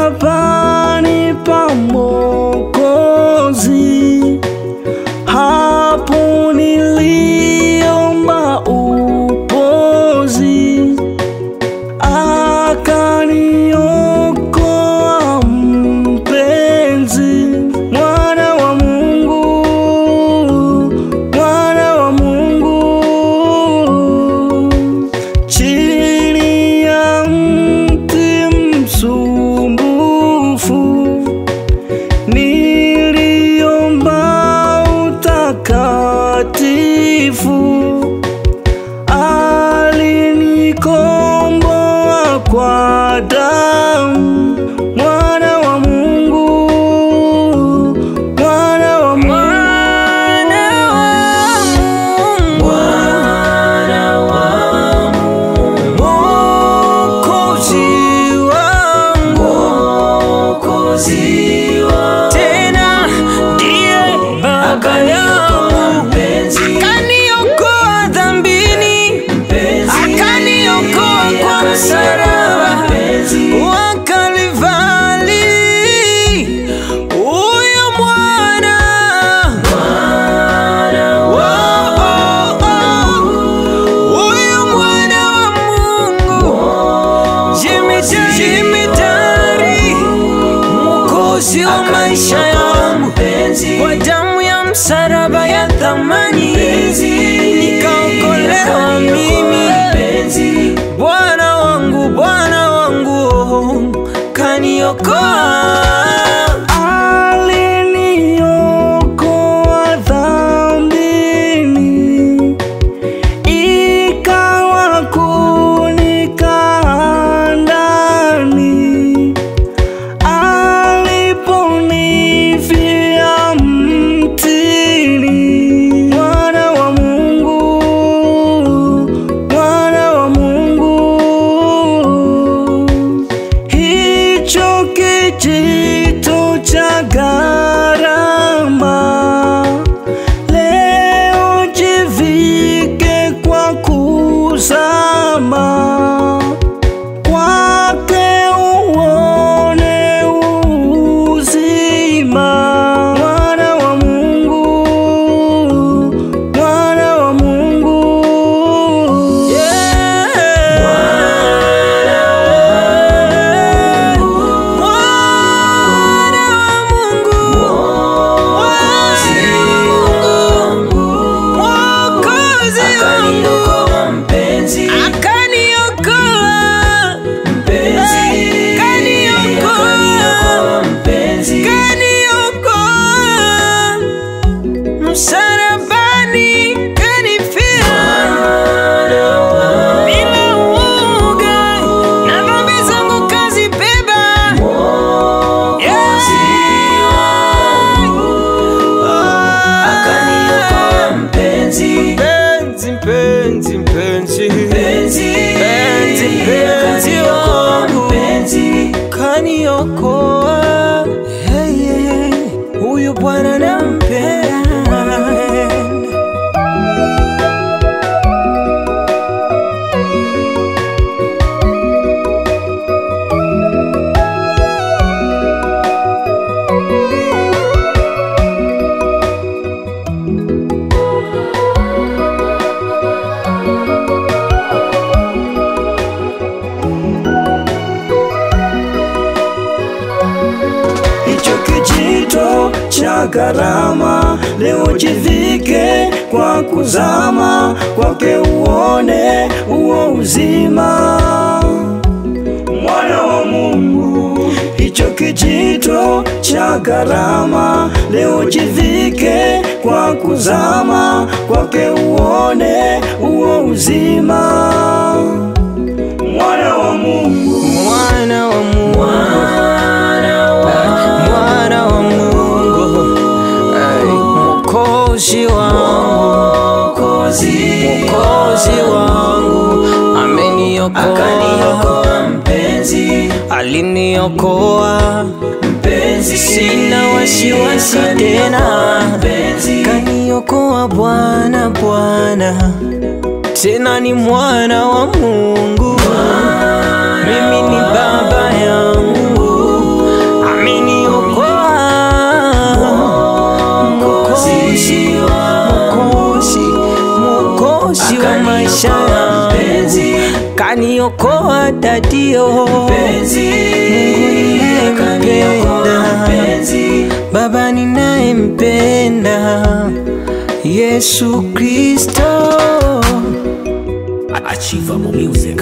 Msalabani pa Mwokozi, hapo niliomba upozi, akaniokoa mpenzi. Mwana wa Mungu, mwana wa Mungu, chini ya mti msumbufu niliomba utakatifu, alinikomboa kwa damu. Mwana wa Mungu, mwana wa Mungu, mwana wa Mungu, Mwokozi wangu, Mwokozi wangu, tena ndiye baba yangu, akaniokoa dhambini, akaniokoa kwa msalaba wa Kalvari. Huyo mwana, huyo mwana wa Mungu, jemedari, Mwokozi wa maisha yangu, kwa damu ya msalaba ya thamani nikaokolewa mimi. Bwana wangu, Bwana wangu kaniokoa, aliniokoa dhambini, ikawa kunikaa ndani, aliponifia mtini. Mwana wa Mungu, mwana wa Mungu, hicho kijito cha gharama leo jivike kwa kuzama kwake, uone uzima. Mwana wa Mungu, mwana wa Mungu, yeah. Mwana wa Mungu, Mwokozi wangu, Mwokozi wangu, akaniokoa msalabani, kanifia bila uoga, na dhambi zangu kazibeba. Mpenzi wangu kaniokoa, huyu Bwana nampenda. Hicho kijito cha gharama leo jivike kwa kuzama kwake, uone uo uzima. Mwana wa Mungu, hicho kijito cha gharama leo jivike kwa kuzama kwake, uone uo uzima. Mwana wa Mungu, mwana wa Mungu, mwana wa Mungu, Mwokozi wangu, Mwokozi wangu, ameniokoa, akaniokoa mpenzi, aliniokoa, sina wasiwasi tena, kaniokoa Bwana, Bwana, tena ni mwana wa Mungu, mimi ni baba yangu, ameniokoa, Mwokozi wa maisha yangu, kaniokoa dadio, Mungu ninayempenda, Baba ninayempenda, Yesu Kristo. Achievable Music.